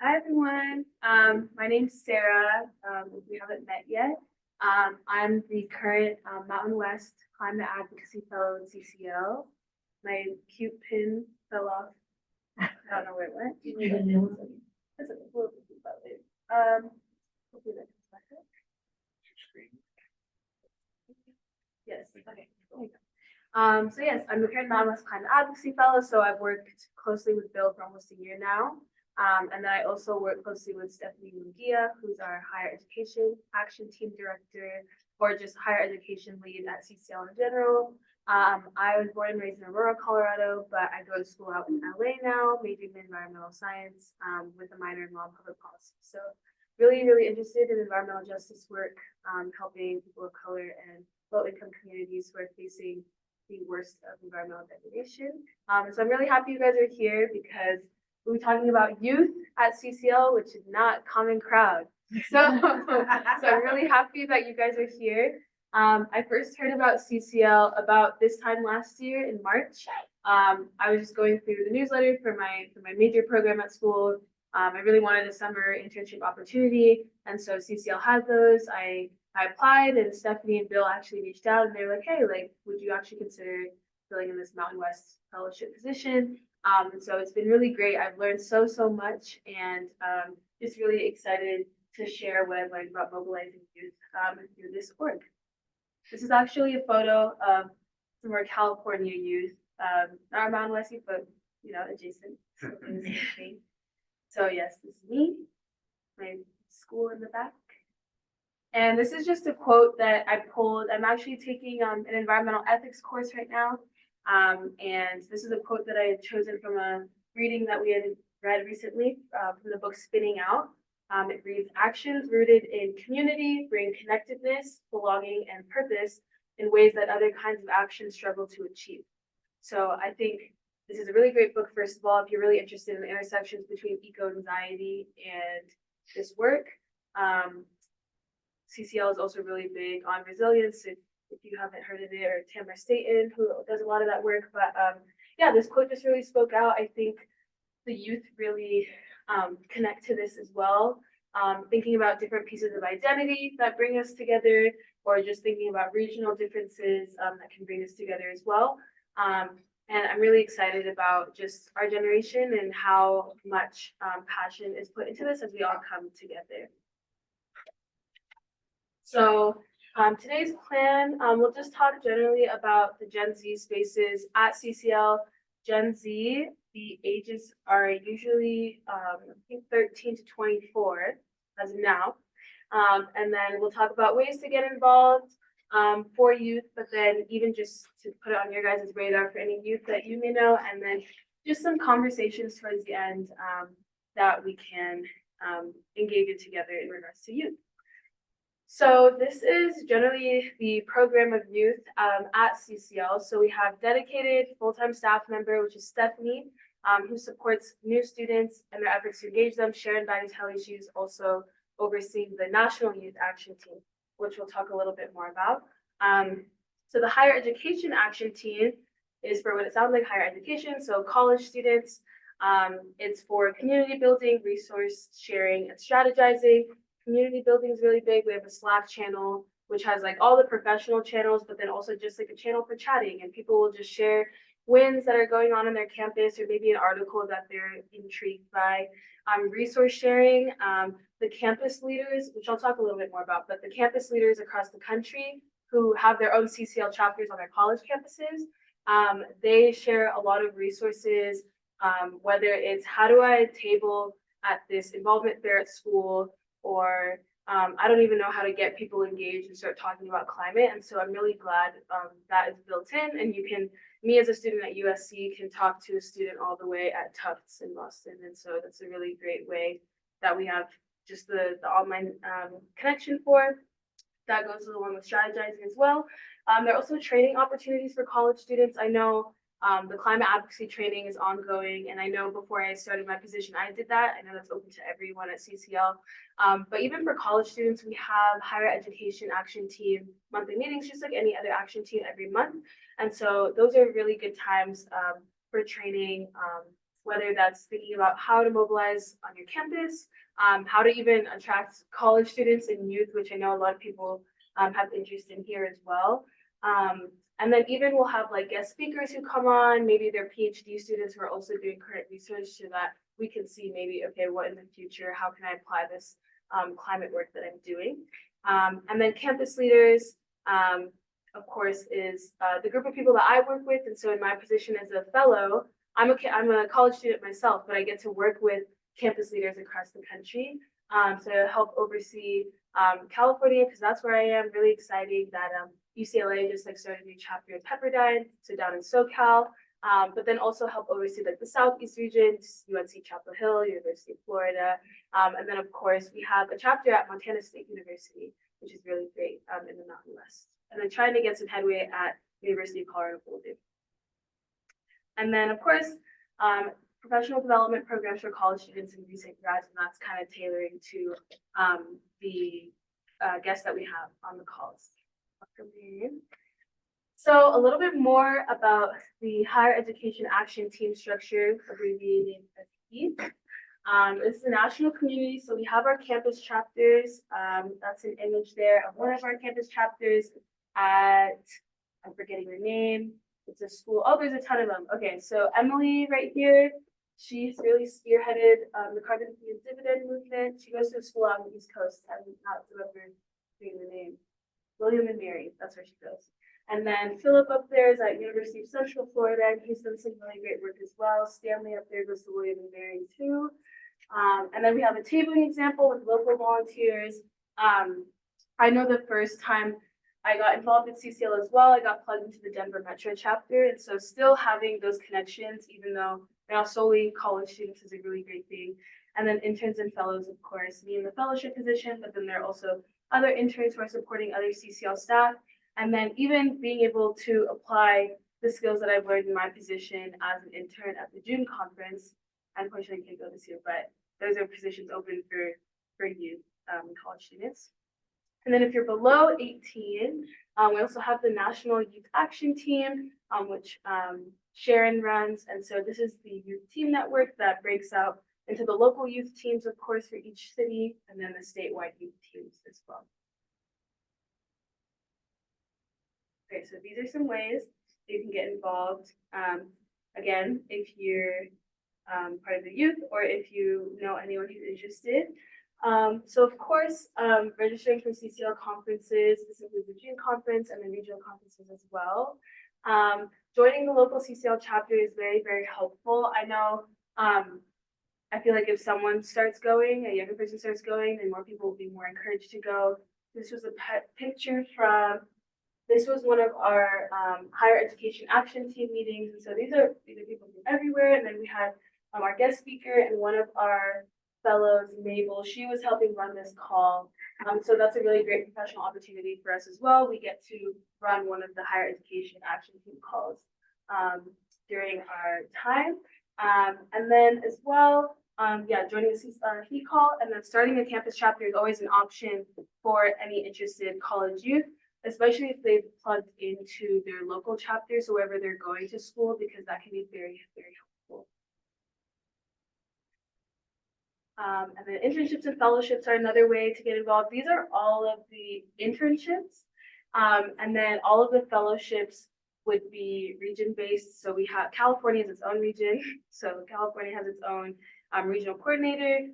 Hi everyone. My name's Sarah. If we haven't met yet, I'm the current Mountain West Climate Advocacy Fellow at CCL. My cute pin fell off. I don't know where it went. You need a new one? That's okay. We'll think about it. Hopefully that comes back up. Yes. Okay. There you go. So yes, I'm the current Mountain West Climate Advocacy Fellow. So I've worked closely with Bill for almost a year now. And then I also work closely with Stephanie Mungia, who's our higher education action team director, or just higher education lead at CCL in general. I was born and raised in Aurora, Colorado, but I go to school out in LA now, majoring in environmental science with a minor in law and public policy. So really, really interested in environmental justice work, helping people of color and low-income communities who are facing the worst of environmental degradation. So I'm really happy you guys are here because we're talking about youth at CCL, which is not common crowd. So I'm really happy that you guys are here. I first heard about CCL about this time last year in March. I was just going through the newsletter for my major program at school. I really wanted a summer internship opportunity, and so CCL had those. I applied, and Stephanie and Bill actually reached out, and they were like, "Hey, like, would you actually consider filling in this Mountain West fellowship position?" And so it's been really great. I've learned so much, and just really excited to share what I've learned about mobilizing youth through this org. This is actually a photo of some of our California youth, not Mountain West youth, but adjacent. So yes, this is me, my school in the back. And this is just a quote that I pulled. I'm actually taking an environmental ethics course right now. And this is a quote that I had chosen from a reading that we had read recently from the book Spinning Out. It reads, "Actions rooted in community bring connectedness, belonging, and purpose in ways that other kinds of actions struggle to achieve." So I think this is a really great book, first of all, if you're really interested in the intersections between eco-anxiety and this work. CCL is also really big on resilience. If you haven't heard of it, or Tamara Staten, who does a lot of that work. But yeah, this quote just really spoke out. I think the youth really connect to this as well. Thinking about different pieces of identity that bring us together, or just thinking about regional differences that can bring us together as well. And I'm really excited about just our generation and how much passion is put into this as we all come together. So today's plan, we'll just talk generally about the Gen Z spaces at CCL. Gen Z, the ages are usually I think 13 to 24 as of now. And then we'll talk about ways to get involved for youth, but then even just to put it on your guys' radar for any youth that you may know, and then just some conversations towards the end that we can engage in together in regards to youth. So this is generally the program of youth at CCL. So we have dedicated full-time staff member, which is Stephanie, who supports new students and their efforts to engage them. Sharon Bagatelle, she's also overseeing the National Youth Action Team, which we'll talk a little bit more about. So the Higher Education Action Team is for what it sounds like, higher education, so college students. It's for community building, resource sharing, and strategizing. Community building is really big. We have a Slack channel, which has like all the professional channels, but then also just like a channel for chatting, and people will just share wins that are going on in their campus, or maybe an article that they're intrigued by. Resource sharing, the campus leaders, which I'll talk a little bit more about, but the campus leaders across the country who have their own CCL chapters on their college campuses, they share a lot of resources, whether it's how do I table at this involvement fair at school, or I don't even know how to get people engaged and start talking about climate. And so I'm really glad that is built in, and you can, me as a student at USC can talk to a student all the way at Tufts in Boston. And so that's a really great way that we have just the online connection for. That goes along with strategizing as well. There are also training opportunities for college students. I know the climate advocacy training is ongoing, and I know before I started my position, I did that. I know that's open to everyone at CCL. But even for college students, we have higher education action team monthly meetings, just like any other action team every month. And so those are really good times for training whether that's thinking about how to mobilize on your campus, how to even attract college students and youth, which I know a lot of people have interest in here as well. And then even we'll have like guest speakers who come on, maybe they're PhD students who are also doing current research so that we can see maybe, okay, what in the future, how can I apply this climate work that I'm doing? And then campus leaders, of course, is the group of people that I work with. And so in my position as a fellow, I'm a college student myself, but I get to work with campus leaders across the country to help oversee California, because that's where I am. Really exciting that UCLA just like started a new chapter in Pepperdine, so down in SoCal, but then also help oversee like the Southeast region, UNC Chapel Hill, University of Florida, and then of course we have a chapter at Montana State University, which is really great in the Mountain West, and then trying to get some headway at University of Colorado Boulder. And then of course, professional development programs for college students and recent grads, and that's kind of tailoring to the guests that we have on the calls. So a little bit more about the Higher Education Action Team structure, abbreviated as HEAT. This is a national community, so we have our campus chapters. That's an image there of one of our campus chapters at, I'm forgetting her name. It's a school. Oh, there's a ton of them. Okay, so Emily right here, she's really spearheaded the carbon fee and dividend movement. She goes to a school on the East Coast. I'm not remembering the name. William and Mary, that's where she goes. And then Philip up there is at University of Central Florida, and he's done some really great work as well. Stanley up there goes to William and Mary too. And then we have a tabling example with local volunteers. I know the first time I got involved in CCL as well, I got plugged into the Denver Metro chapter. And so still having those connections, even though they're not solely college students, is a really great thing. And then interns and fellows, of course, me in the fellowship position, but then there are also other interns who are supporting other CCL staff. And then even being able to apply the skills that I've learned in my position as an intern at the June conference. Unfortunately, I can't go this year, but those are positions open for youth college students. And then if you're below 18, we also have the National Youth Action Team, which Sharon runs. And so this is the youth team network that breaks out into the local youth teams, of course, for each city, and then the statewide youth teams as well. Okay, so these are some ways you can get involved. Again, if you're part of the youth or if you know anyone who's interested. So of course, registering for CCL conferences, this includes the June conference and the regional conferences as well. Joining the local CCL chapter is very, very helpful. I know, I feel like if someone starts going, a younger person starts going, then more people will be more encouraged to go. This was a picture from, this was one of our higher education action team meetings. And so these are people from everywhere. And then we had our guest speaker and one of our fellows, Mabel, she was helping run this call. So that's a really great professional opportunity for us as well. We get to run one of the higher education action team calls during our time. And then as well, joining the HEAT call and then starting a campus chapter is always an option for any interested college youth, especially if they've plugged into their local chapter, so wherever they're going to school, because that can be very, very helpful. And then internships and fellowships are another way to get involved. These are all of the internships. And then all of the fellowships would be region-based. So we have California has its own region. So California has its own regional coordinator.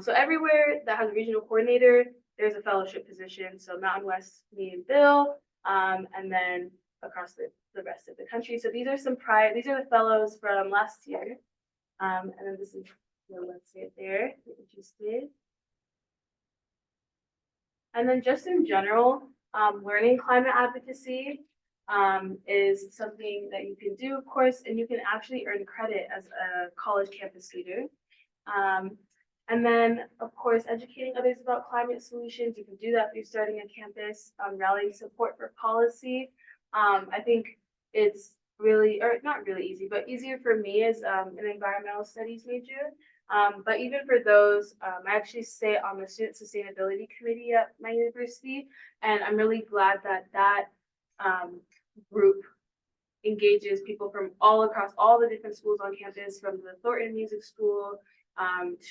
So everywhere that has a regional coordinator, there's a fellowship position. So Mountain West, me and Bill, and then across the rest of the country. So these are these are the fellows from last year. And then this is, let's see it there, if you're interested. And then just in general, learning climate advocacy is something that you can do, of course, and you can actually earn credit as a college campus leader. And then, of course, educating others about climate solutions. You can do that through starting a campus, rallying support for policy. I think it's really, or not really easy, but easier for me as an environmental studies major. But even for those, I actually sit on the Student Sustainability Committee at my university, and I'm really glad that that group engages people from all across all the different schools on campus, from the Thornton Music School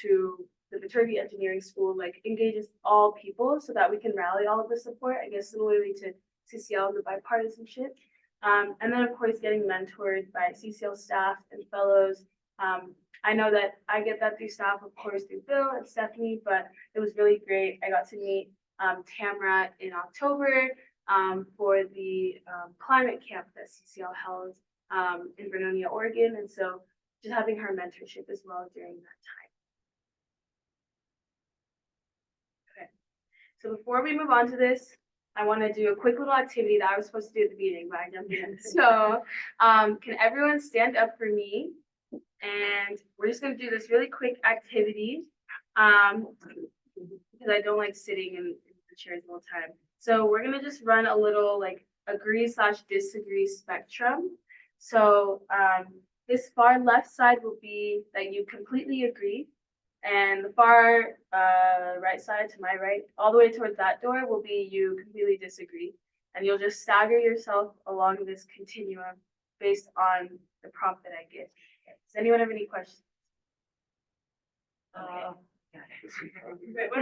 to the Viterbi Engineering School, like engages all people so that we can rally all of the support, I guess similarly to CCL and the bipartisanship. And then of course getting mentored by CCL staff and fellows. I know that I get that through staff, of course, through Bill and Stephanie, but it was really great. I got to meet Tamara in October for the climate camp that CCL held in Vernonia, Oregon. And so just having her mentorship as well during that time. Okay, so before we move on to this, I want to do a quick little activity that I was supposed to do at the beginning, but I jumped in. So can everyone stand up for me? And we're just going to do this really quick activity because I don't like sitting in the chairs all the time. So we're going to just run a little like agree/disagree spectrum. So this far left side will be that you completely agree. And the far right side to my right, all the way towards that door, will be you completely disagree. And you'll just stagger yourself along this continuum based on the prompt that I give. Does anyone have any questions? One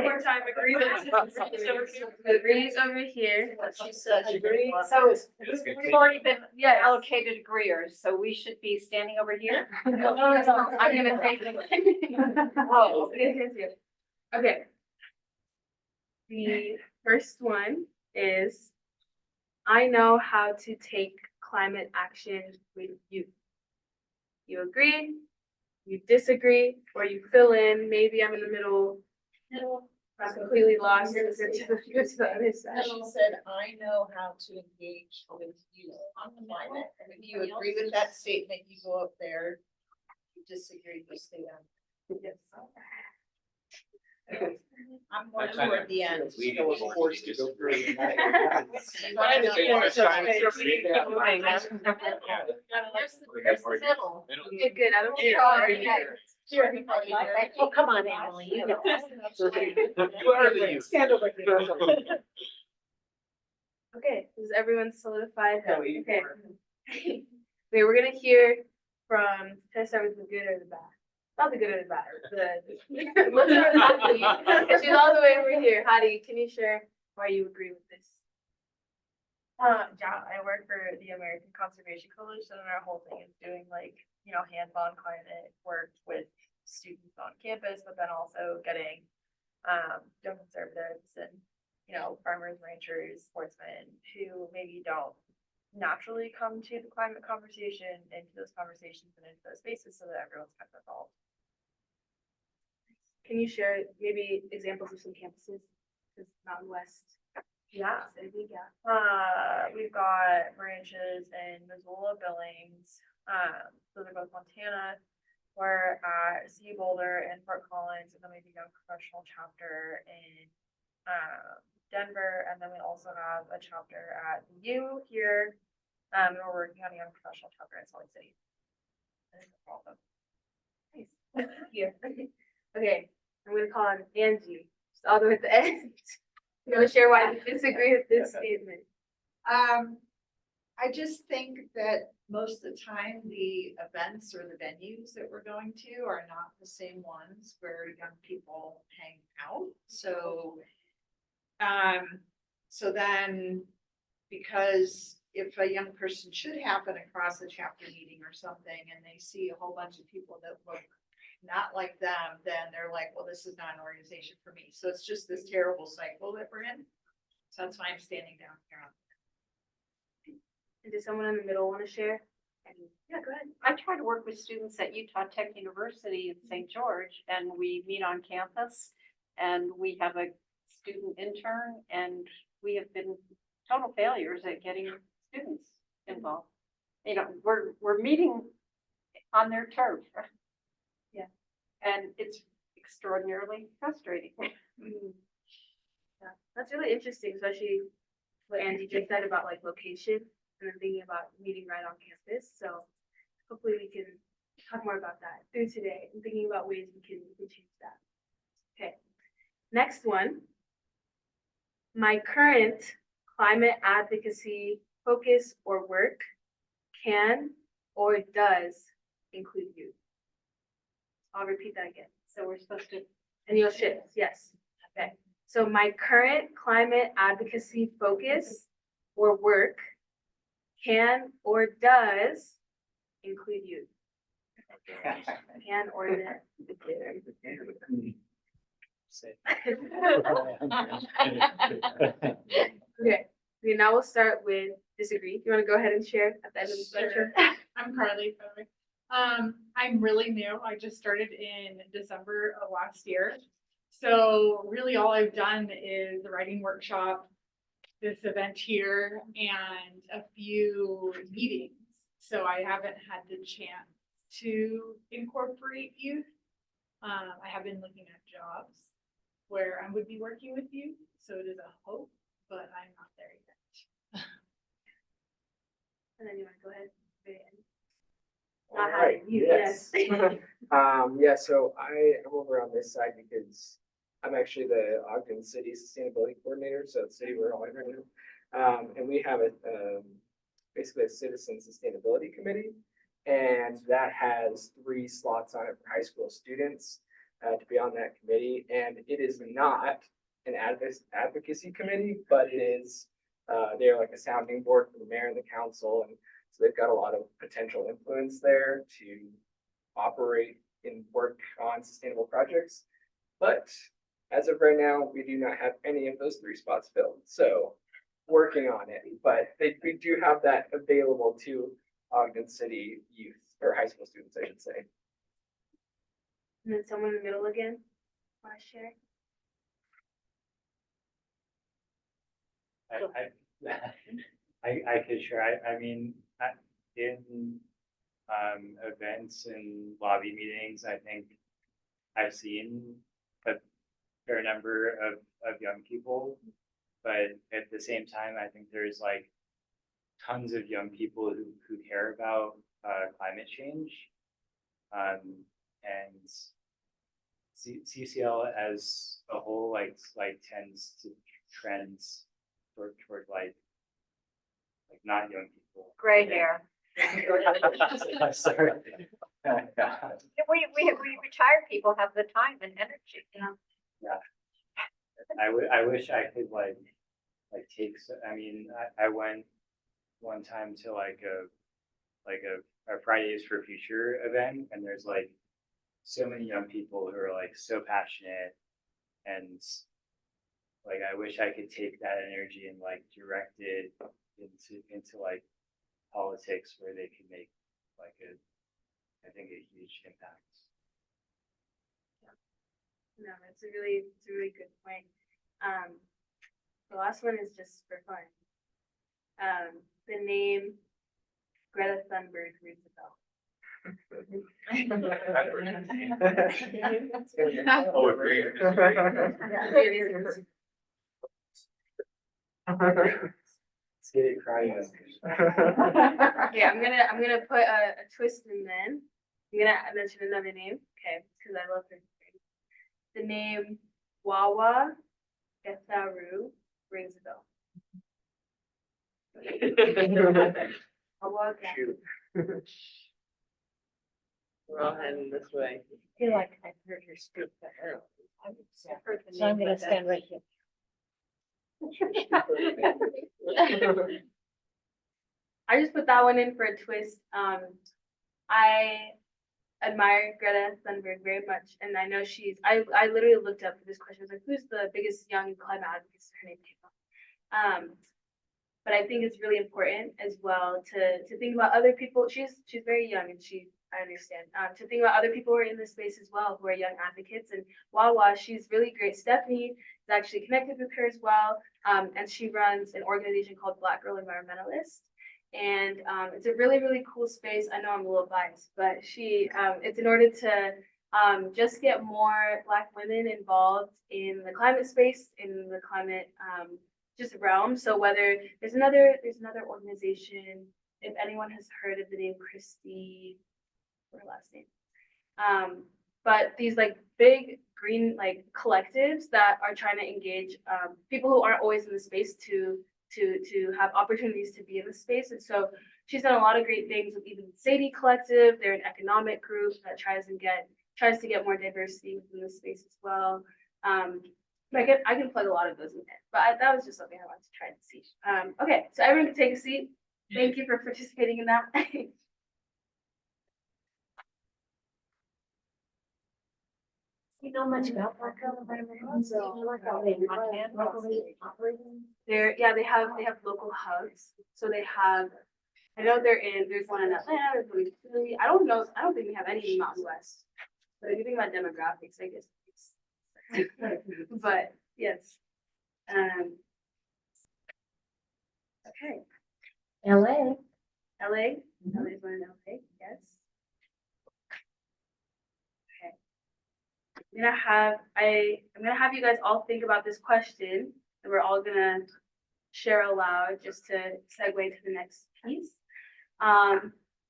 more time, agree. Agrees over here. She said agree. So we've already been allocated agreeers, so we should be standing over here. No, I'm gonna take it. Oh, okay. The first one is, I know how to take climate action with you. You agree, you disagree, or you fill in. Maybe I'm in the middle. I'm completely lost. Go to the other side. She said, I know how to engage with you on climate. And if you agree with that statement, you go up there. If you disagree, you stay down. Yes. I'm going toward the end. We were forced to go through. Okay, good. I don't care. Oh, come on, Emily, you know. You are the youth. Stand over here. Okay, is everyone solidified? Yeah, we- Okay. Okay, we're gonna hear from, should I start with the good or the bad? Not the good or the bad, the, let's start with Hadi. She's all the way over here. Hadi, can you share why you agree with this? Yeah, I work for the American Conservation Coalition, and our whole thing is doing like, hands-on climate work with students on campus, but then also getting young conservatives and, farmers, ranchers, sportsmen who maybe don't naturally come to the climate conversation, into those conversations and into those spaces so that everyone's kind of involved. Can you share maybe examples of some campuses? Because Mountain West. Yeah. Yeah. We've got branches in Missoula, Billings, those are both Montana. We're at C Boulder and Fort Collins, and then we have a young professional chapter in Denver, and then we also have a chapter at U here. And we're working on a young professional chapter in Salt Lake City. Nice. Here. Okay, I'm gonna call on Angie, just all the way at the end. You wanna share why you disagree with this statement? I just think that most of the time, the events or the venues that we're going to are not the same ones where young people hang out. So, so then, because if a young person should happen across a chapter meeting or something, and they see a whole bunch of people that look not like them, then they're like, well, this is not an organization for me. So it's just this terrible cycle that we're in. So that's why I'm standing down here. And does someone in the middle wanna share? Yeah, go ahead. I try to work with students at Utah Tech University in St. George, and we meet on campus, and we have a student intern, and we have been total failures at getting students involved. We're meeting on their turf. Yeah. And it's extraordinarily frustrating. Yeah, that's really interesting, especially what Angie just said about like location and then thinking about meeting right on campus. So hopefully we can talk more about that through today and thinking about ways we can change that. Okay, next one. My current climate advocacy focus or work can, or does include you. I'll repeat that again. So we're supposed to, And you'll shift, yes. Okay. So my current climate advocacy focus or work can or does include you. Can or does. Okay. Okay, now we'll start with disagree. You want to go ahead and share at the end of the Sure. session? I'm Carly, by the way. I'm really new. I just started in December of last year. So really all I've done is the writing workshop, this event here, and a few meetings. So I haven't had the chance to incorporate youth. I have been looking at jobs where I would be working with you. So it is a hope, but I'm not there yet. And then you want to go ahead? Very end. All Not right, having you, yes. yes. Yeah, so I am over on this side because I'm actually the Ogden City Sustainability Coordinator, so it's city we're all in right now. And we have basically a citizen sustainability committee. And that has 3 slots on it for high school students to be on that committee. And it is not an advocacy committee, but it is, they're like a sounding board for the mayor and the council. And so they've got a lot of potential influence there to operate and work on sustainable projects. But as of right now, we do not have any of those 3 spots filled. So working on it, but we do have that available to Ogden City youth or high school students, I should say. And then someone in the middle again. Want to share? I could share, I mean, in events and lobby meetings, I think I've seen a fair number of young people, but at the same time, I think there's like tons of young people who care about climate change. And CCL as a whole like tends to trends toward like not young people. gray hair. I'm sorry. We retired people have the time and energy, you know? I wish I could like take, I mean, I went one time to like a Fridays for Future event, and there's like so many young people who are like so passionate, and like I wish I could take that energy and like direct it into like politics where they can make like I think a huge impact. No, it's a really good point. The last one is just for fun. The name Greta Thunberg rings a bell. Oh, agree. Let's get it crying. Okay, I'm gonna put a twist in then. I'm gonna mention another name, okay, because I love her. The name Wawa Getharu rings a bell. Wawa Getharu. Shoot. We're all heading this way. I feel like I've heard her speak, but I've heard the So I'm name, gonna but stand right here. I just put that one in for a twist. I admire Greta Thunberg very much, and I know I literally looked up for this question. I was like, who's the biggest young climate advocate? Her name came up. But I think it's really important as well to think about other people. She's very young, and I understand. To think about other people who are in this space as well, who are young advocates. And Wawa, she's really great. Stephanie is actually connected with her as well, and she runs an organization called Black Girl Environmentalist. And it's a really cool space. I know I'm a little biased, but it's in order to just get more Black women involved in the climate space, in the climate just realm. So whether there's another organization, if anyone has heard of the name Christy, her last name, but these like big green like collectives that are trying to engage people who aren't always in the space to have opportunities to be in the space. And so she's done a lot of great things with even the Sadie Collective. They're an economic group that tries to get more diversity within the space as well. I can plug a lot of those in there, but that was just something I wanted to try and see. Okay, so everyone can take a seat. Thank you for participating in that. You know much about Breakout environmental? So, locally operating? They have local hubs. So they have, I know there's one in Atlanta, there's one in Philly. I don't think we have any in Mountain West. But if you think about demographics, I guess. But yes. Okay, LA. LA, LA's one in LA, yes. Okay. I'm gonna have you guys all think about this question, and we're all gonna share aloud just to segue to the next piece.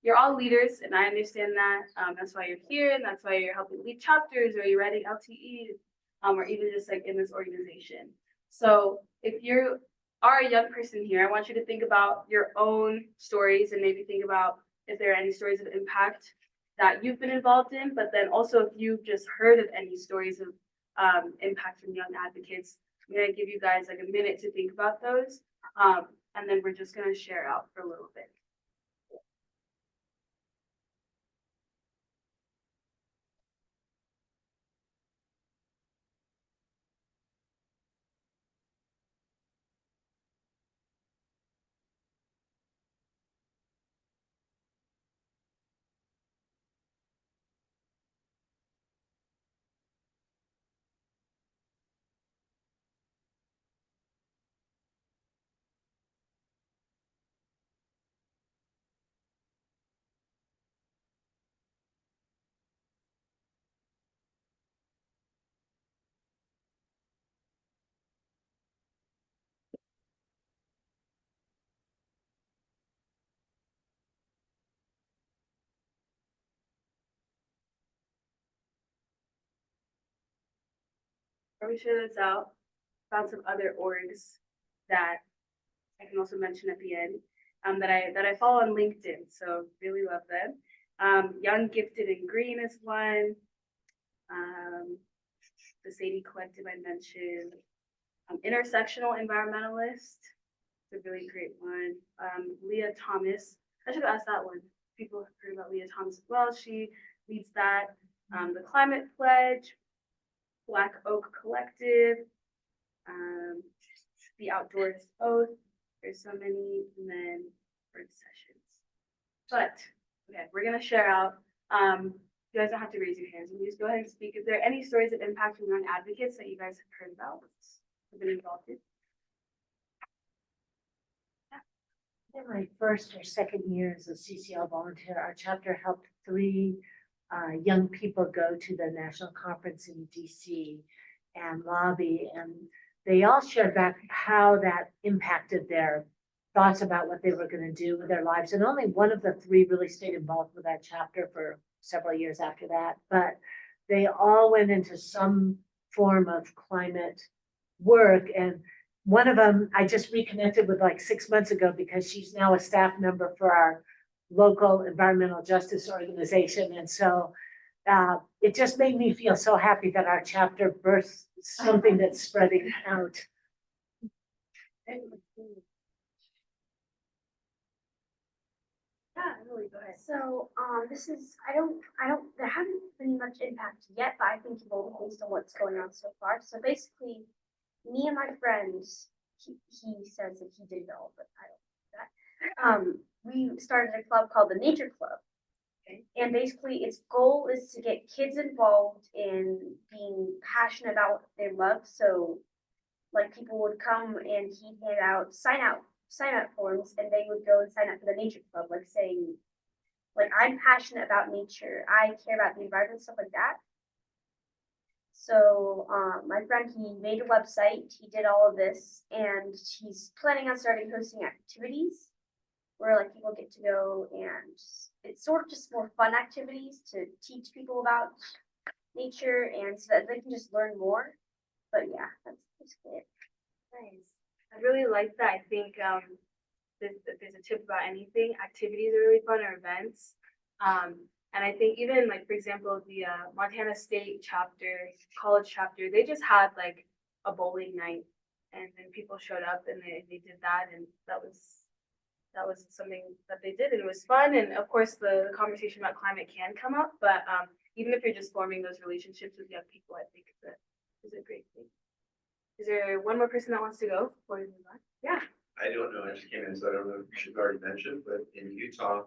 You're all leaders, and I understand that. That's why you're here, and that's why you're helping lead chapters, or you're writing LTE, or even just like in this organization. So if you are a young person here, I want you to think about your own stories and maybe think about if there are any stories of impact that you've been involved in, but then also if you've just heard of any stories of impact from young advocates. I'm gonna give you guys like a minute to think about those, and then we're just gonna share out for a little bit. Before we share this out, found some other orgs that I can also mention at the end, that I follow on LinkedIn, so really love them. Young Gifted and Green is one. The Sadie Collective I mentioned. Intersectional Environmentalist, it's a really great one. Leah Thomas, I should have asked that one. People have heard about Leah Thomas as well. She leads that. The Climate Pledge, Black Oak Collective, the Outdoors Oath. There's so many, and then work sessions. But okay, we're gonna share out. You guys don't have to raise your hands. You just go ahead and speak. Is there any stories of impact from young advocates that you guys have heard about, have been involved in? In my first or second year as a CCL volunteer, our chapter helped 3 young people go to the national conference in DC and lobby, and they all shared back how that impacted their thoughts about what they were going to do with their lives. And only one of the 3 really stayed involved with that chapter for several years after that, but they all went into some form of climate work. And one of them I just reconnected with like 6 months ago because she's now a staff member for our local environmental justice organization. And so it just made me feel so happy that our chapter birthed something that's spreading out. Yeah, Emily, go ahead. So, there hasn't been much impact yet, but I think it will based on what's going on so far. So basically, me and my friends, he says that he did it all, but I don't do that. We started a club called the Nature Club. Okay. And basically its goal is to get kids involved in being passionate about what they love. So like people would come and he'd hand out sign up forms, and they would go and sign up for the Nature Club, like saying, like, I'm passionate about nature, I care about the environment, stuff like that. So my friend, he made a website, he did all of this, and he's planning on starting hosting activities where like people get to go, and it's sort of just more fun activities to teach people about nature and so that they can just learn more. But yeah, that's basically it. Nice. I really like that. I think if there's a tip about anything, activities are really fun or events. And I think even like, for example, the Montana State chapter, college chapter, they just had like a bowling night, and then people showed up and they did that, and that was something that they did, and it was fun. And of course, the conversation about climate can come up, but even if you're just forming those relationships with young people, I think is a great thing. Is there one more person that wants to go before we move on? Yeah. I don't know, I just came in, so I don't know if you've already mentioned, but in Utah,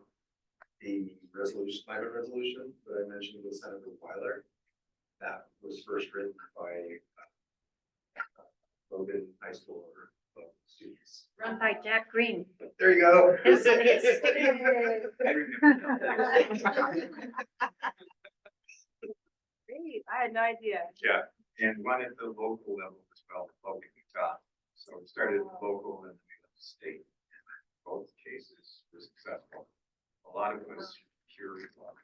the resolution, climate resolution that I mentioned with Senator Weiler, that was first written by Logan High School students. Run by Jack Green. There you go. His- I remember that. Great. I had no idea. Yeah, and one at the local level as well, Logan Utah. So it started at the local and then we went to state. Both cases were successful. A lot of it was pure luck.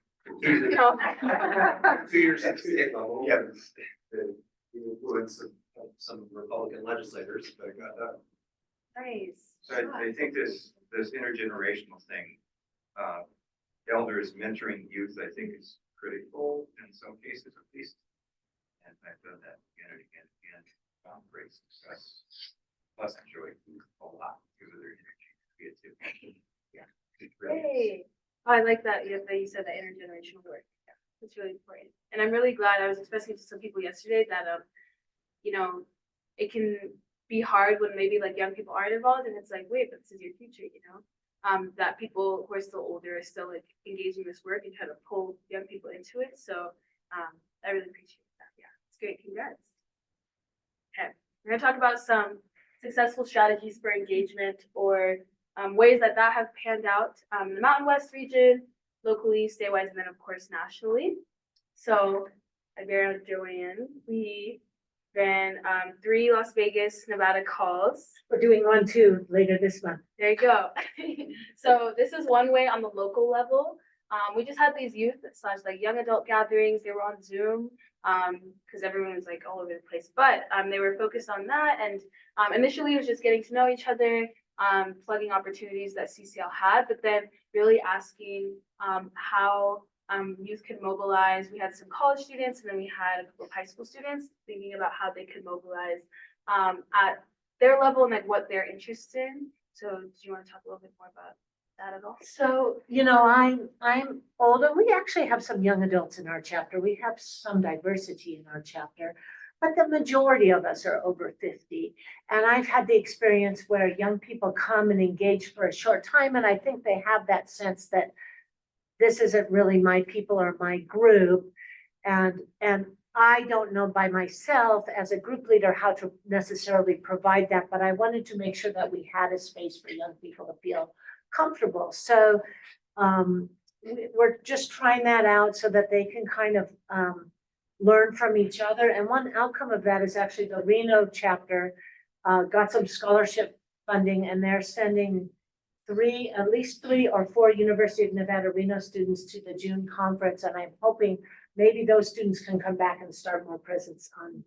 2 years at state level, yeah, the influence of some Republican legislators, but I got that. Nice. So I think this intergenerational thing, elders mentoring youth, I think is critical in some cases at least. And I've done that again and again and again, found great success. Plus enjoy a lot because of their energy, creativity. Yeah. it's really- Hey, oh, I like that you said that intergenerational work. Yeah, it's really important. And I'm really glad. I was expressing to some people yesterday that you know, it can be hard when maybe like young people aren't involved, and it's like, wait, but this is your future, you know. That people who are still older are still like engaging this work and trying to pull young people into it. So I really appreciate that. Yeah, it's great. Congrats. Okay, we're gonna talk about some successful strategies for engagement, or ways that have panned out in the Mountain West region, locally, statewide, and then of course nationally. So I bear with Joanne. We ran 3 Las Vegas, Nevada calls. We're doing one too later this month. There you go. So this is one way on the local level. We just had these youth / like young adult gatherings. They were on Zoom because everyone was like all over the place. But they were focused on that, and initially it was just getting to know each other, plugging opportunities that CCL had, but then really asking how youth could mobilize. We had some college students, and then we had a couple of high school students thinking about how they could mobilize at their level and like what they're interested in. So do you want to talk a little bit more about that at all? So, you know, I'm older. We actually have some young adults in our chapter. We have some diversity in our chapter, but the majority of us are over 50. And I've had the experience where young people come and engage for a short time, and I think they have that sense that this isn't really my people or my group. And I don't know by myself as a group leader how to necessarily provide that, but I wanted to make sure that we had a space for young people to feel comfortable. So we're just trying that out so that they can kind of learn from each other. And one outcome of that is actually the Reno chapter got some scholarship funding, and they're sending at least 3 or 4 University of Nevada, Reno students to the June conference. And I'm hoping maybe those students can come back and start more presence on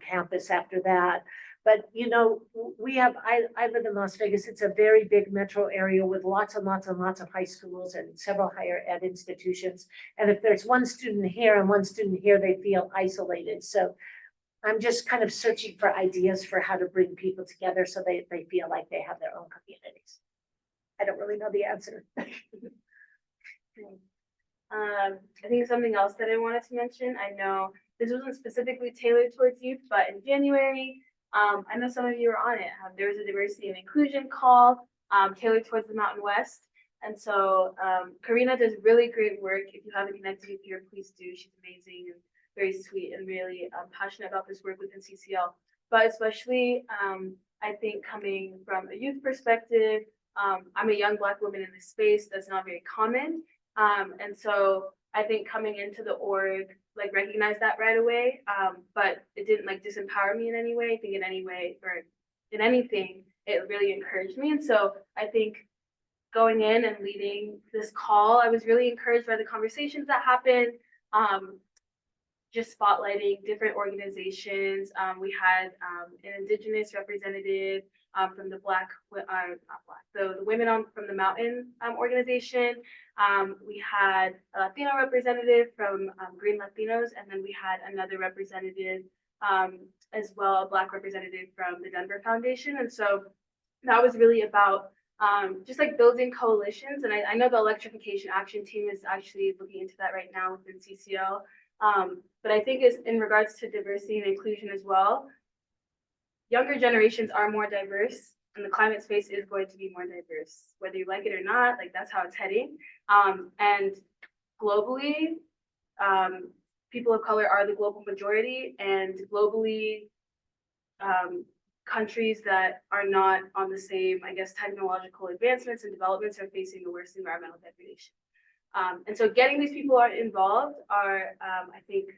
campus after that. But, you know, I live in Las Vegas. It's a very big metro area with lots and lots and lots of high schools and several higher ed institutions. And if there's one student here and one student here, they feel isolated. So I'm just kind of searching for ideas for how to bring people together so they feel like they have their own communities. I don't really know the answer. I think something else that I wanted to mention, I know this wasn't specifically tailored towards youth, but in January, I know some of you were on it. There was a diversity and inclusion call tailored towards the Mountain West. And so Karina does really great work. If you haven't connected with her, please do. She's amazing and very sweet and really passionate about this work within CCL. But especially, I think coming from a youth perspective, I'm a young Black woman in this space. That's not very common. And so I think coming into the org, like recognize that right away. But it didn't like disempower me in any way. I think in any way or in anything, it really encouraged me. And so I think going in and leading this call, I was really encouraged by the conversations that happened. just spotlighting different organizations. We had an Indigenous representative from the the Women from the Mountain organization. We had a Latino representative from Green Latinos, and then we had another representative as well, a Black representative from the Denver Foundation. And so that was really about just like building coalitions. And I know the Electrification Action Team is actually looking into that right now within CCL. But I think is in regards to diversity and inclusion as well, younger generations are more diverse, and the climate space is going to be more diverse, whether you like it or not. Like that's how it's heading. And globally, people of color are the global majority, and globally, countries that are not on the same, I guess, technological advancements and developments are facing the worst environmental degradation. And so getting these people involved are, I think,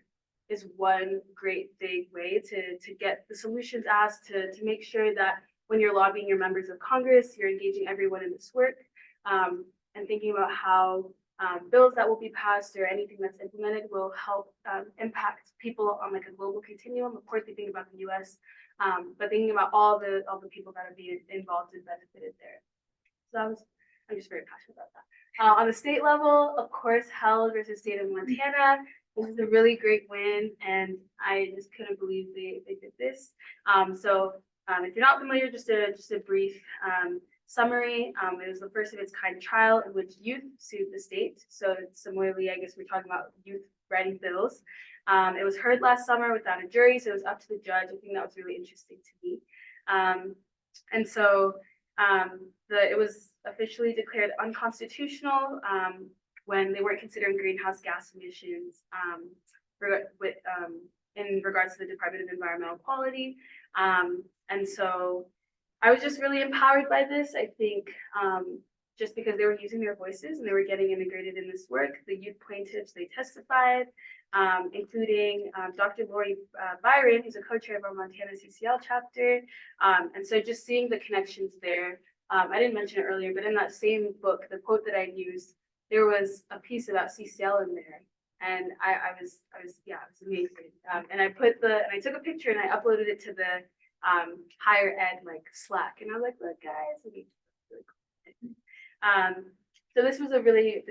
is one great big way to get the solutions asked, to make sure that when you're lobbying your members of Congress, you're engaging everyone in this work, and thinking about how bills that will be passed or anything that's implemented will help impact people on like a global continuum. Of course, we think about the U.S., but thinking about all the people that are being involved and benefited there. So I'm just very passionate about that. On the state level, of course, Held versus State of Montana. This is a really great win, and I just couldn't believe they did this. If you're not familiar, just a brief summary. It was the first of its kind trial in which youth sued the state. So similarly, I guess we're talking about youth writing bills. It was heard last summer without a jury, so it was up to the judge. I think that was really interesting to me. It was officially declared unconstitutional when they weren't considering greenhouse gas emissions in regards to the Department of Environmental Quality. And so I was just really empowered by this. I think just because they were using their voices and they were getting integrated in this work, the youth plaintiffs, they testified, including Dr. Lori Byron, who's a co-chair of our Montana CCL chapter. And so just seeing the connections there, I didn't mention it earlier, but in that same book, the quote that I used, there was a piece about CCL in there. And I was amazing. And I took a picture and I uploaded it to the higher ed like Slack. And I was like, look guys, really cool. So this is a really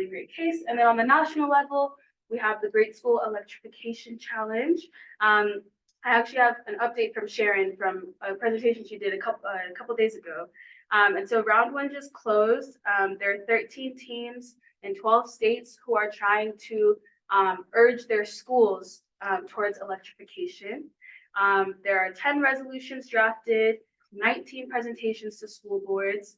great case. And then on the national level, we have the Great School Electrification Challenge. I actually have an update from Sharon from a presentation she did a couple days ago. And so round one just closed. There are 13 teams in 12 states who are trying to urge their schools towards electrification. There are 10 resolutions drafted, 19 presentations to school boards,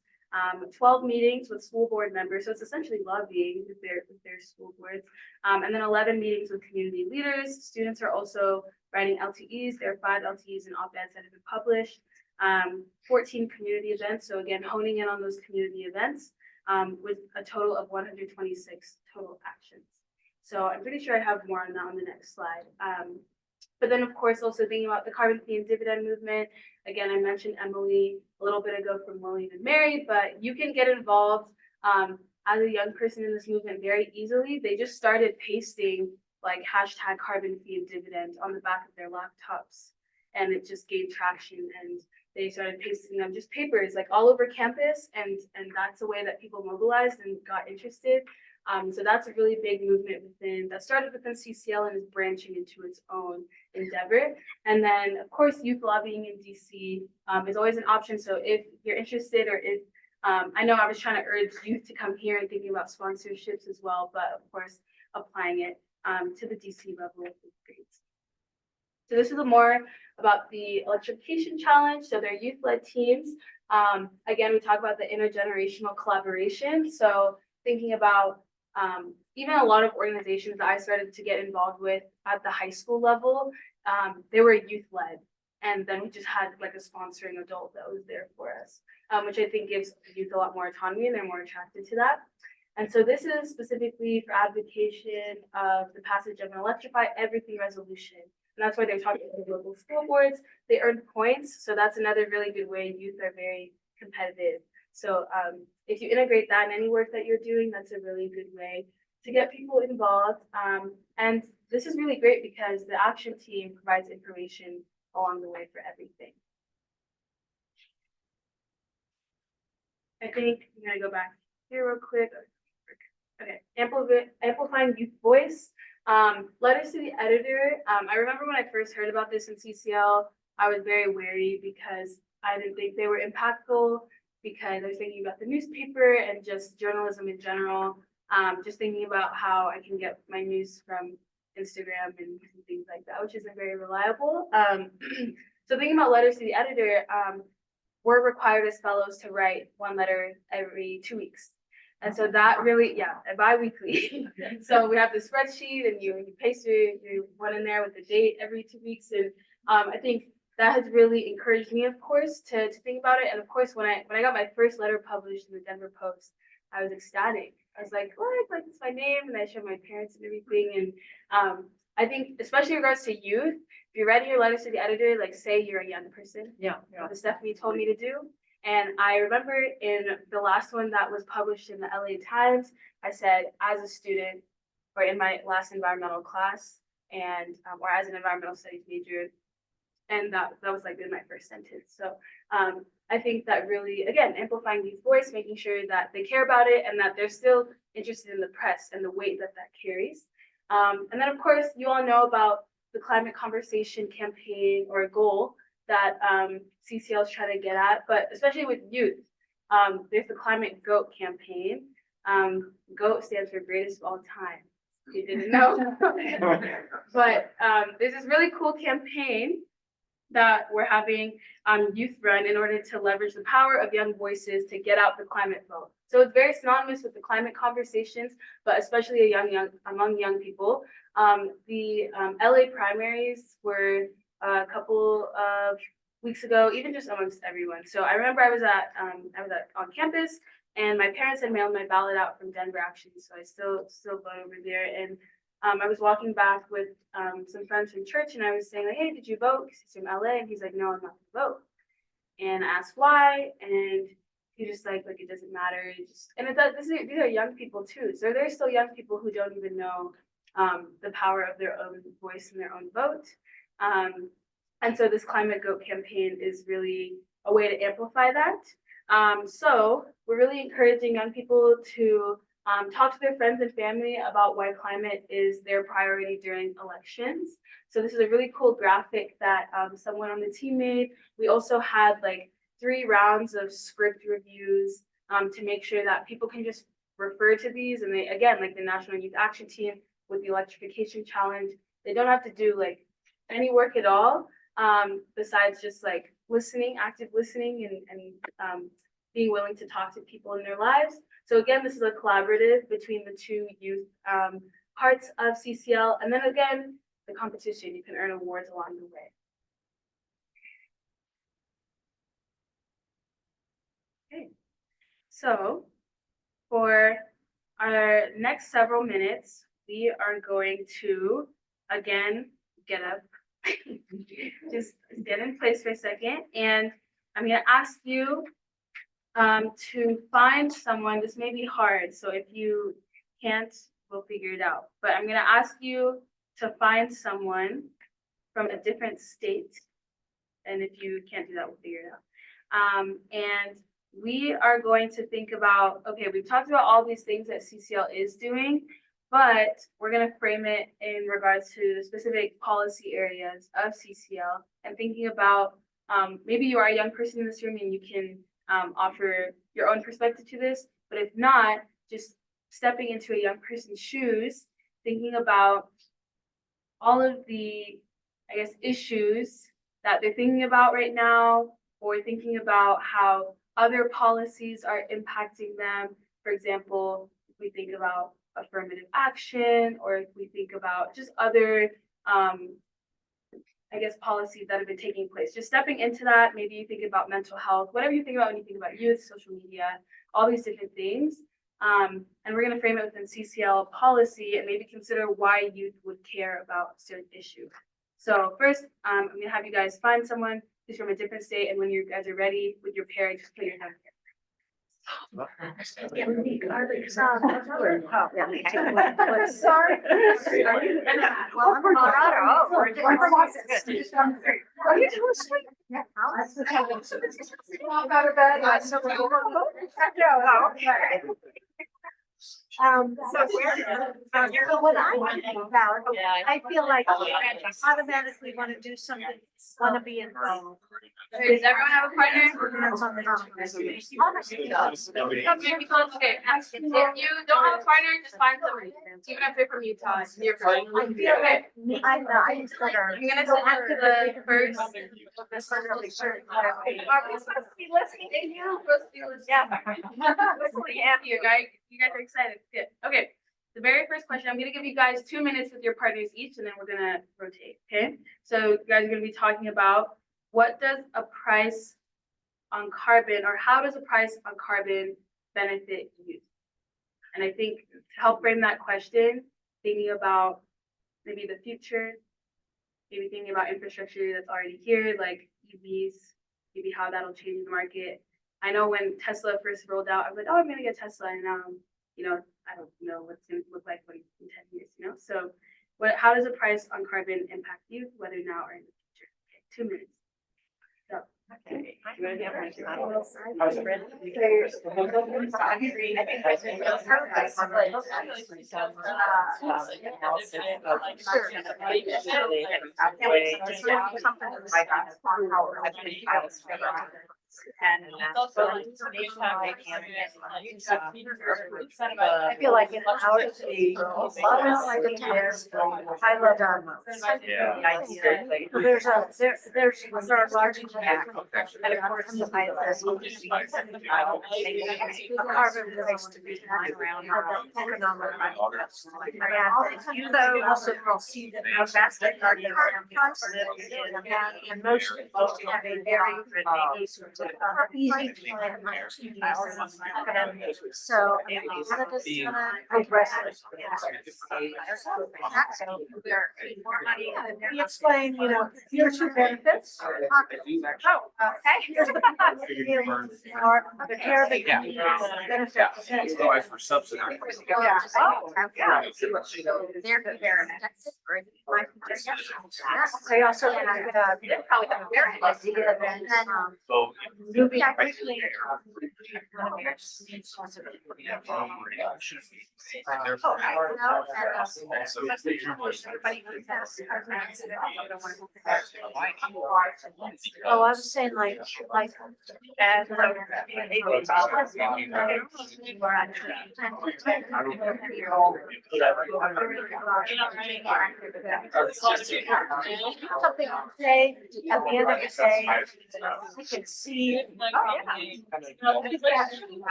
12 meetings with school board members. So it's essentially lobbying with their school boards. And then 11 meetings with community leaders. Students are also writing LTEs. There are 5 LTEs and op-eds that have been published. 14 community events. So again, honing in on those community events with a total of 126 total actions. So I'm pretty sure I have more on that on the next slide. But then of course, also thinking about the carbon fee and dividend movement. Again, I mentioned Emily a little bit ago from William and Mary, but you can get involved as a young person in this movement very easily. They just started pasting like hashtag carbon fee and dividend on the back of their laptops, and it just gained traction, and they started pasting them just papers like all over campus, and that's a way that people mobilized and got interested. So that's a really big movement that started within CCL and is branching into its own endeavor. And then of course, youth lobbying in DC is always an option. So if you're interested, or if I know I was trying to urge youth to come here and thinking about sponsorships as well, but of course, applying it to the DC level is great. So this is more about the electrification challenge. So they're youth-led teams. Again, we talk about the intergenerational collaboration. So thinking about even a lot of organizations that I started to get involved with at the high school level, they were youth-led. And then we just had like a sponsoring adult that was there for us, which I think gives youth a lot more autonomy, and they're more attracted to that. And so this is specifically for advocation of the passage of an Electrify Everything resolution. And that's why they're talking to the local school boards. They earn points. So that's another really good way. Youth are very competitive. So if you integrate that in any work that you're doing, that's a really good way to get people involved. And this is really great because the action team provides information along the way for everything. I think I'm gonna go back here real quick. Okay, amplifying youth voice. Letters to the editor. I remember when I first heard about this in CCL, I was very wary because I didn't think they were impactful because I was thinking about the newspaper and just journalism in general. Just thinking about how I can get my news from Instagram and things like that, which isn't very reliable. So thinking about letters to the editor, we're required as fellows to write one letter every 2 weeks. And so that really, bi-weekly. So we have the spreadsheet and you paste your one in there with the date every 2 weeks. And I think that has really encouraged me, of course, to think about it. And of course, when I got my first letter published in the Denver Post, I was ecstatic. I was like, what? Like, it's my name. And I showed my parents and everything. And I think, especially in regards to youth, if you're writing your letters to the editor, like say you're a young person, Yeah. what Stephanie told me to do. And I remember in the last one that was published in the LA Times, I said, as a student, or in my last environmental class, and or as an environmental studies major, and that was like in my first sentence. So I think that really, again, amplifying youth voice, making sure that they care about it and that they're still interested in the press and the weight that that carries. And then, of course, you all know about the climate conversation campaign or goal that CCL is trying to get at, but especially with youth, there's the Climate GOAT campaign. GOAT stands for greatest of all time. You didn't know. But there's this really cool campaign that we're having youth run in order to leverage the power of young voices to get out the climate vote. So it's very synonymous with the climate conversations, but especially among young people. The LA primaries were a couple of weeks ago, even just amongst everyone. So I remember I was on campus, and my parents had mailed my ballot out from Denver actually, so I still vote over there. And I was walking back with some friends from church, and I was saying like, "Hey, did you vote?" Because he's from LA, and he's like, "No, I'm not gonna vote." And I asked why, and he just like it doesn't matter. And it does. These are young people too, so there's still young people who don't even know the power of their own voice and their own vote. And so this Climate GOAT campaign is really a way to amplify that. So we're really encouraging young people to talk to their friends and family about why climate is their priority during elections. So this is a really cool graphic that someone on the team made. We also had like 3 rounds of script reviews to make sure that people can just refer to these. And they, again, like the National Youth Action Team with the electrification challenge, they don't have to do like any work at all besides just like listening, active listening and being willing to talk to people in their lives. So again, this is a collaborative between the 2 youth parts of CCL. And then again, the competition, you can earn awards along the way. Okay, so for our next several minutes, we are going to, again, get up, just stand in place for a second. And I'm gonna ask you to find someone. This may be hard, so if you can't, we'll figure it out. But I'm gonna ask you to find someone from a different state. And if you can't do that, we'll figure it out. And we are going to think about, okay, we've talked about all these things that CCL is doing, but we're going to frame it in regards to the specific policy areas of CCL and thinking about maybe you are a young person in this room and you can offer your own perspective to this, but if not, just stepping into a young person's shoes, thinking about all of the, I guess, issues that they're thinking about right now, or thinking about how other policies are impacting them. For example, if we think about affirmative action, or if we think about just other, I guess, policies that have been taking place. Just stepping into that, maybe you think about mental health, whatever you think about when you think about youth, social media, all these different things. And we're going to frame it within CCL policy and maybe consider why youth would care about a certain issue. So first, I'm going to have you guys find someone who's from a different state, and when you guys are ready with your pair, just put your hand here. Sorry. Well, I'm from Colorado. Are you too sweet? Out of bed. So what I think about, I feel like I automatically want to do something, want to be involved. Does everyone have a partner? Depends on the Okay, if you don't have a partner, just find somebody, even if they're from Utah, you're I feel like I'm better. I'm gonna send you the first. We're supposed to be listening to you. We're supposed to be listening. Yeah. You guys are excited. Good. Okay. The very first question, I'm gonna give you guys 2 minutes with your partners each, and then we're gonna rotate. Okay. So you guys are gonna be talking about what does a price on carbon, or how does a price on carbon benefit you? And I think to help frame that question, thinking about maybe the future, maybe thinking about infrastructure that's already here, like EVs, maybe how that'll change the market. I know when Tesla first rolled out, I was like, oh, I'm gonna get Tesla, and now, I don't know what's gonna look like in 10 years, So how does a price on carbon impact you, whether now or in the future? Okay, 2 minutes. So. Okay. I feel like in our city, I love there's a large impact. Carbon relates to the economic. You though also see that how fast they are. And most have a very easy to plan. So Canada's gonna progress. We explain, here's your benefits. Oh, okay. Or the care of the community benefits. Otherwise, we're subsidizing. Yeah. Oh, They're very. They also have, So. moving. Oh, I was saying like. Something to say at the end of the day, we can see.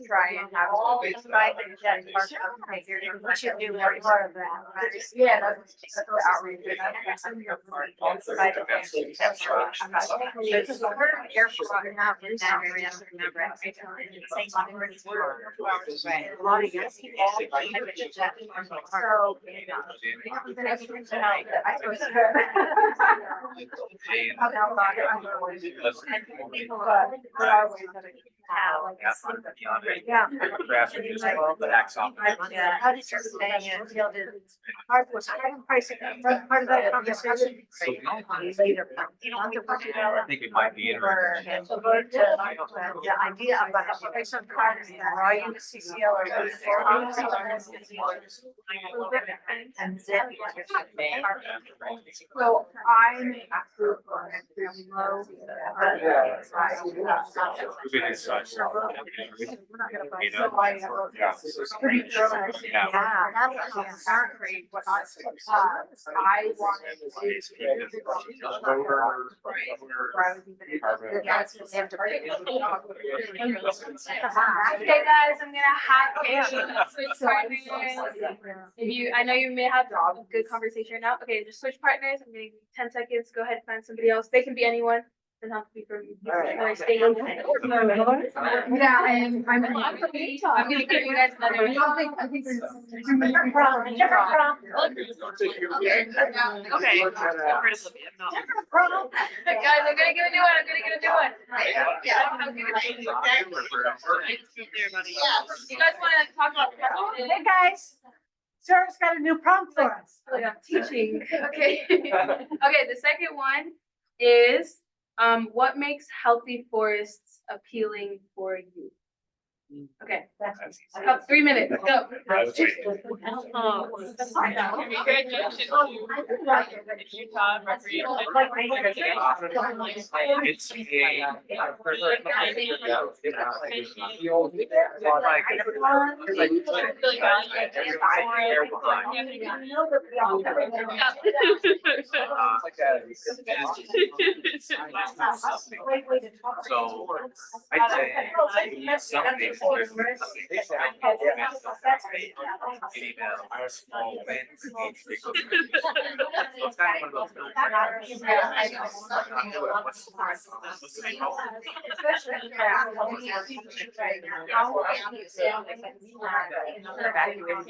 Try and have all this right and then we should do more of that. Yeah. Yeah. How did you say part was pricing, part of that conversation? Later. I think it might be interesting. The idea of a price on cars that are in CCL or. And then. So I'm absolutely low. So I have. Pretty sure. Yeah. What I wanted Okay, guys, I'm gonna have switch partners. I know you may have a good conversation right now. Okay, just switch partners. I'm gonna give you 10 seconds. Go ahead and find somebody else. They can be anyone. Doesn't have to be from. All right. Like, stay on time. Yeah, I'm I'm gonna give you guys another. Okay. Guys, I'm gonna get a new one. I'm gonna get a new one. You guys wanna talk about? Hey, guys, Sarah's got a new prompt for us. Like I'm teaching. Okay. Okay, the second one is, what makes healthy forests appealing for you? Okay, about 3 minutes, go. It's So I'd say something.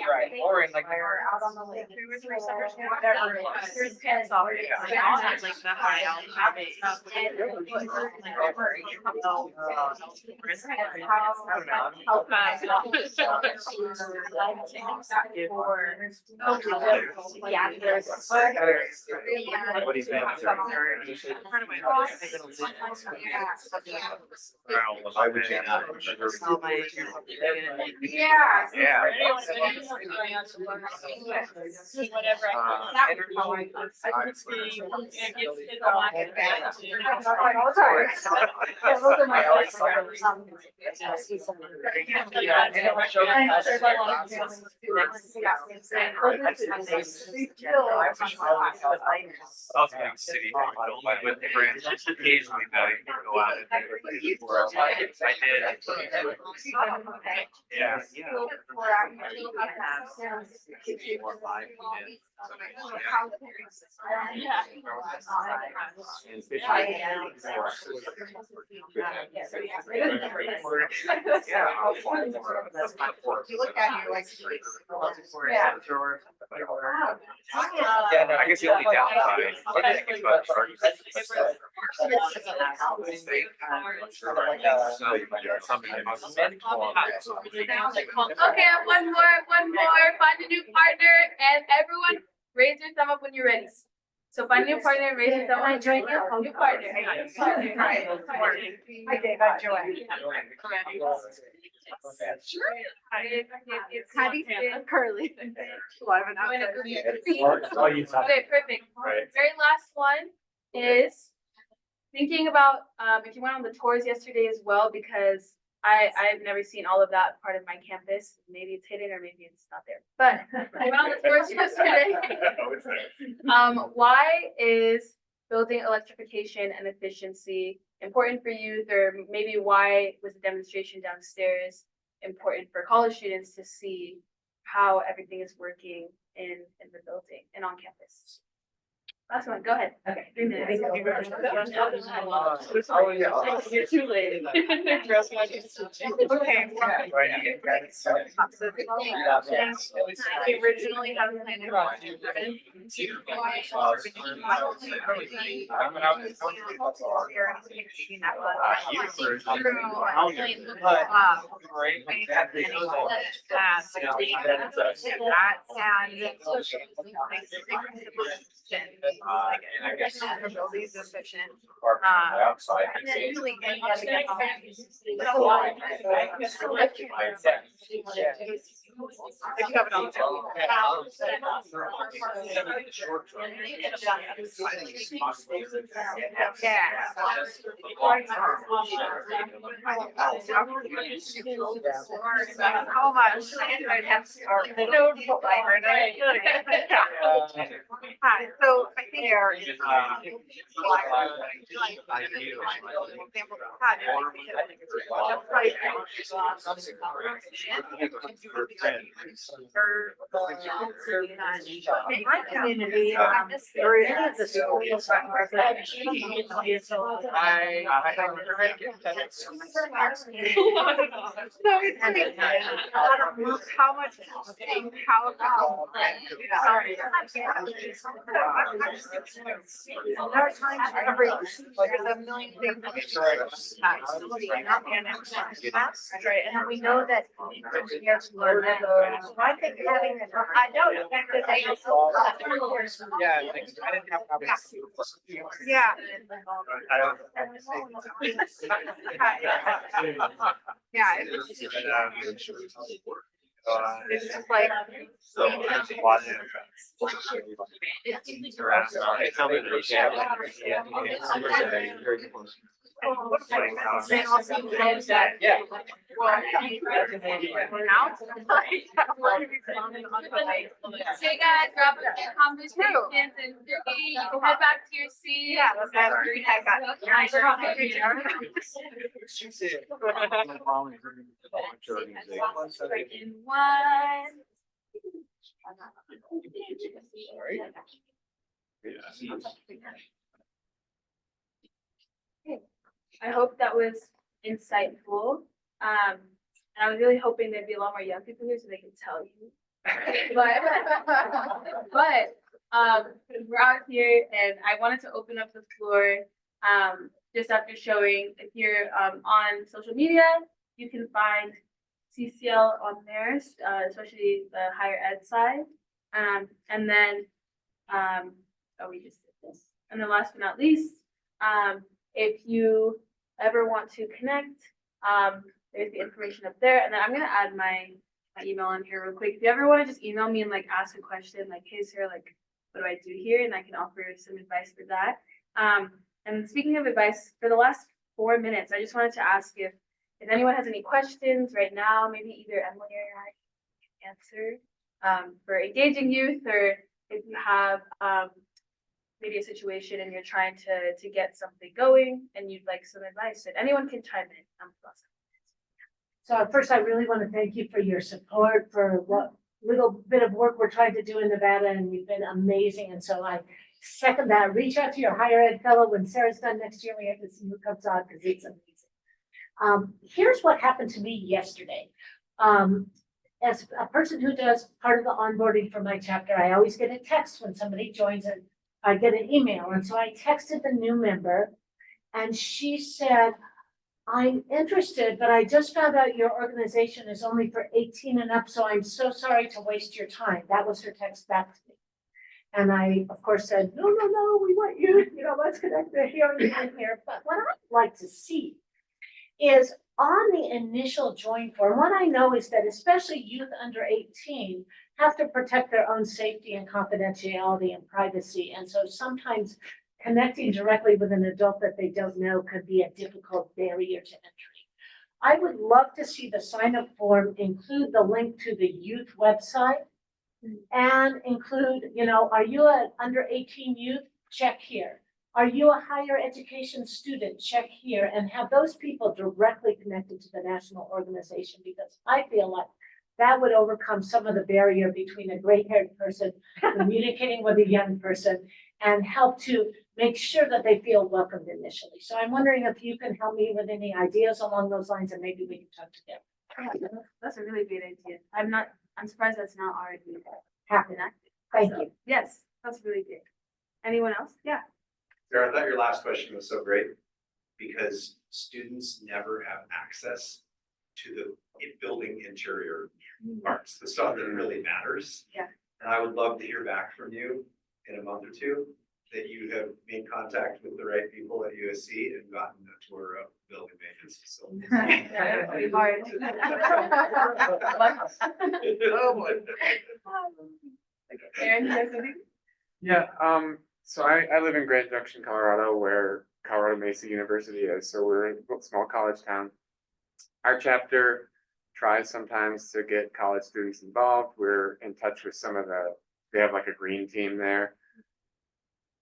Right, or in like. Whatever it was. There's pens already. Like the high altitude. What he's been I would say not. Yeah. Yeah. Whatever. I would say it's a lot of bad. I was big city, with friends, just occasionally that I could go out and I did. Yeah. You look at it, you're like. Yeah, no, I guess the only downside. Okay, one more, find a new partner, and everyone raise your thumb up when you're ready. So find a new partner, raise your thumb up. New partner. Hi, Dave, I'm Joanne. Sure. Patty, Curly. Okay, perfect. Very last one is thinking about, if you went on the tours yesterday as well, because I've never seen all of that part of my campus. Maybe it's hidden or maybe it's not there, but I went on the tours yesterday. Why is building electrification and efficiency important for youth, or maybe why was the demonstration downstairs important for college students to see how everything is working in the building and on campus? Last one, go ahead. Okay, 3 minutes. You're too late. We originally had planned How much? I'd have to start. Hi, so I think there is. My community, or any of the schools. How much, sorry. There are times every, there's a million things. Right, and then we know that engineers learn that. So I think having, I know, because they. Yeah, like, I didn't have problems. Yeah. I don't. Yeah, it's just like. So there's a lot of. They also knows that. Yeah. So you guys wrap up your conversations and you can head back to your seat. Yeah, that's that green I got. In one. I hope that was insightful. And I was really hoping there'd be a lot more young people here so they could tell you. But we're out here and I wanted to open up the floor just after showing if you're on social media, you can find CCL on there, especially the higher ed side. And then we just did this. And then last but not least, if you ever want to connect, there's the information up there. And then I'm gonna add my email on here real quick. If you ever want to just email me and like ask a question, like, hey Sarah, like, what do I do here? And I can offer some advice for that. And speaking of advice, for the last 4 minutes, I just wanted to ask if anyone has any questions right now, maybe either Emily or I can answer for engaging youth, or if you have maybe a situation and you're trying to get something going and you'd like some advice, and anyone can chime in. So first, I really want to thank you for your support for what little bit of work we're trying to do in Nevada, and you've been amazing. And so I second that. Reach out to your higher ed fellow when Sarah's done next year. We have to see who comes on because it's amazing. Here's what happened to me yesterday. As a person who does part of the onboarding for my chapter, I always get a text when somebody joins and I get an email. And so I texted the new member and she said, I'm interested, but I just found out your organization is only for 18 and up, so I'm so sorry to waste your time. That was her text back to me. And I, of course, said, no, we want you, let's connect the here and here. But what I'd like to see is on the initial join form, what I know is that especially youth under 18 have to protect their own safety and confidentiality and privacy. And so sometimes connecting directly with an adult that they don't know could be a difficult barrier to entry. I would love to see the sign-up form include the link to the youth website and include, are you an under 18 youth? Check here. Are you a higher education student? Check here, and have those people directly connected to the national organization, because I feel like that would overcome some of the barrier between a gray-haired person communicating with a young person and help to make sure that they feel welcomed initially. So I'm wondering if you can help me with any ideas along those lines, and maybe we can talk together. That's a really great idea. I'm surprised that's not already Happy. enacted. Thank So, you. Yes, that's really good. Anyone else? Yeah. Sarah, I thought your last question was so great because students never have access to the building interior parts, the stuff that really matters. Yeah. And I would love to hear back from you in a month or two that you have made contact with the right people at USC and gotten a tour of building maintenance facilities. That'd be hard. Oh, boy. Aaron, you have something? Yeah, so I live in Grand Junction, Colorado, where Colorado Mesa University is. So we're in a small college town. Our chapter tries sometimes to get college students involved. We're in touch with they have like a green team there.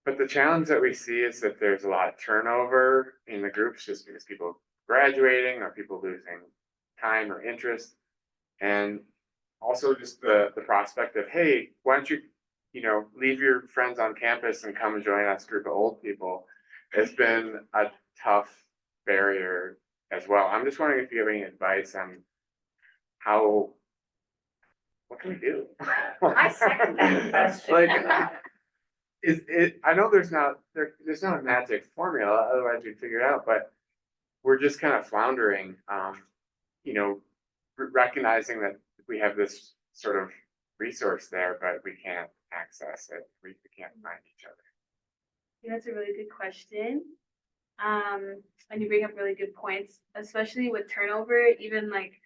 But the challenge that we see is that there's a lot of turnover in the groups just because people graduating or people losing time or interest. And also just the prospect of, hey, why don't you, leave your friends on campus and come and join us group of old people. It's been a tough barrier as well. I'm just wondering if you have any advice on what can we do? I second that question. Like, I know there's not a magic formula, otherwise we'd figure it out, but we're just kind of floundering, recognizing that we have this sort of resource there, but we can't access it. We can't find each other. Yeah, that's a really good question. And you bring up really good points, especially with turnover, even like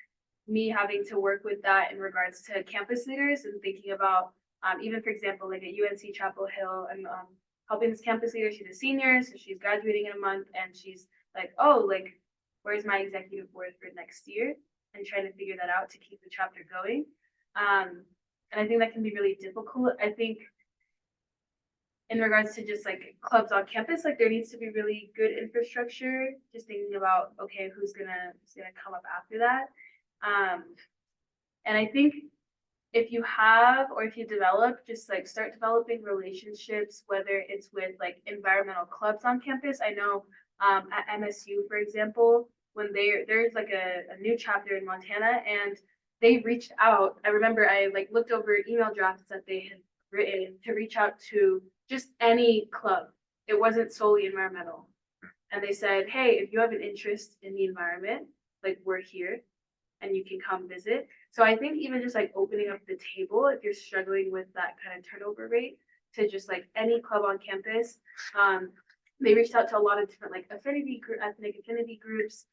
me having to work with that in regards to campus leaders and thinking about, even for example, like at UNC Chapel Hill, I'm helping this campus leader. She's a senior, so she's graduating in a month, and she's like, oh, like, where's my executive board for next year? And trying to figure that out to keep the chapter going. And I think that can be really difficult. I think in regards to just like clubs on campus, like there needs to be really good infrastructure, just thinking about, okay, who's gonna come up after that. And I think if you have, or if you develop, just like start developing relationships, whether it's with like environmental clubs on campus. I know at MSU, for example, when there's like a new chapter in Montana, and they reached out. I remember I like looked over email drafts that they had written to reach out to just any club. It wasn't solely environmental. And they said, hey, if you have an interest in the environment, like we're here and you can come visit. So I think even just like opening up the table, if you're struggling with that kind of turnover rate, to just like any club on campus. They reached out to a lot of different like ethnic affinity groups.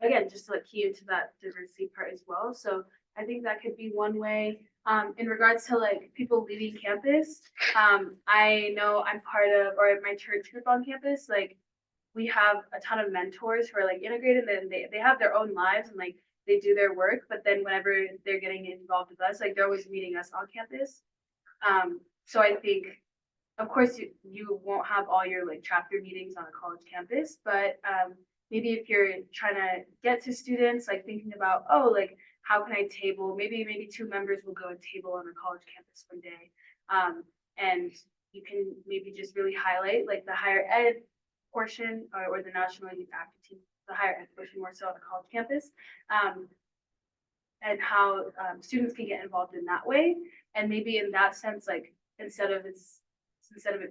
Again, just to like key into that diversity part as well. So I think that could be one way. In regards to like people leaving campus, I know I'm part of, or my church group on campus, like we have a ton of mentors who are like integrated, and they have their own lives and like they do their work, but then whenever they're getting involved with us, like they're always meeting us on campus. So I think, of course, you won't have all your like chapter meetings on a college campus, but maybe if you're trying to get to students, like thinking about, oh, like how can I table? Maybe 2 members will go and table on a college campus one day, and you can maybe just really highlight like the higher ed portion or the national youth active team, the higher ed portion more so on the college campus, and how students can get involved in that way. And maybe in that sense, like instead of it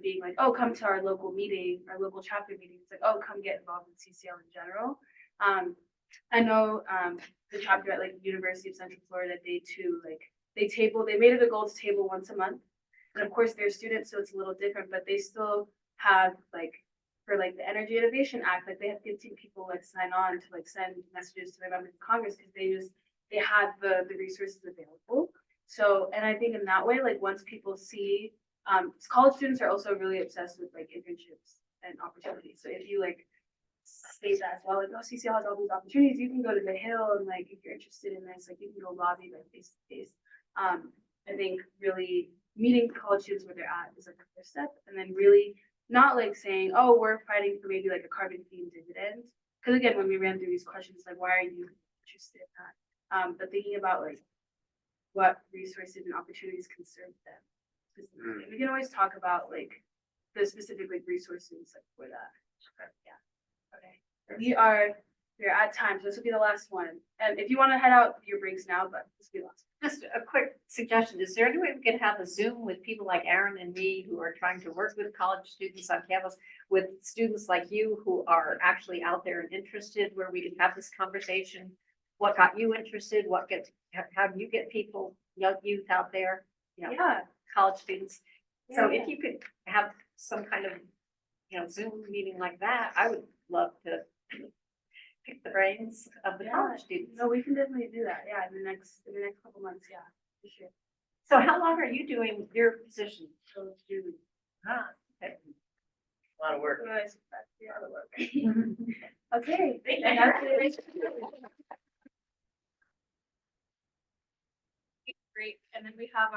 being like, oh, come to our local meeting, our local chapter meeting, it's like, oh, come get involved in CCL in general. I know the chapter at like University of Central Florida, they too, like they made it a goal to table once a month. And of course they're students, so it's a little different, but they still have like, for like the Energy Innovation Act, like they have 15 people like sign on to like send messages to their members of Congress, because they had the resources available. So, and I think in that way, like once people see, college students are also really obsessed with like internships and opportunities. So if you like state that as well, like, oh, CCL has all these opportunities, you can go to the Hill, and like if you're interested in this, like you can go lobby like face to face. I think really meeting college students where they're at is like the first step, and then really not like saying, oh, we're fighting for maybe like a carbon theme dividend. Because again, when we ran through these questions, like, why are you interested in that? But thinking about like what resources and opportunities can serve them. We can always talk about like the specific like resources like for that. Yeah. Okay. We're at time, so this will be the last one. And if you want to head out your breaks now, but this will be last. Just a quick suggestion. Is there any way we can have a Zoom with people like Aaron and me who are trying to work with college students on campus, with students like you who are actually out there and interested, where we can have this conversation? What got you interested? How do you get people, young youth out there? Yeah. College students. So Yeah. if you could have some kind of, Zoom meeting like that, I would love to pick the brains of the college students. No, we can definitely do that. Yeah, in the next couple months. Yeah, for sure. So how long are you doing your position? So let's do Okay. A lot of work. Okay. Great. And then we have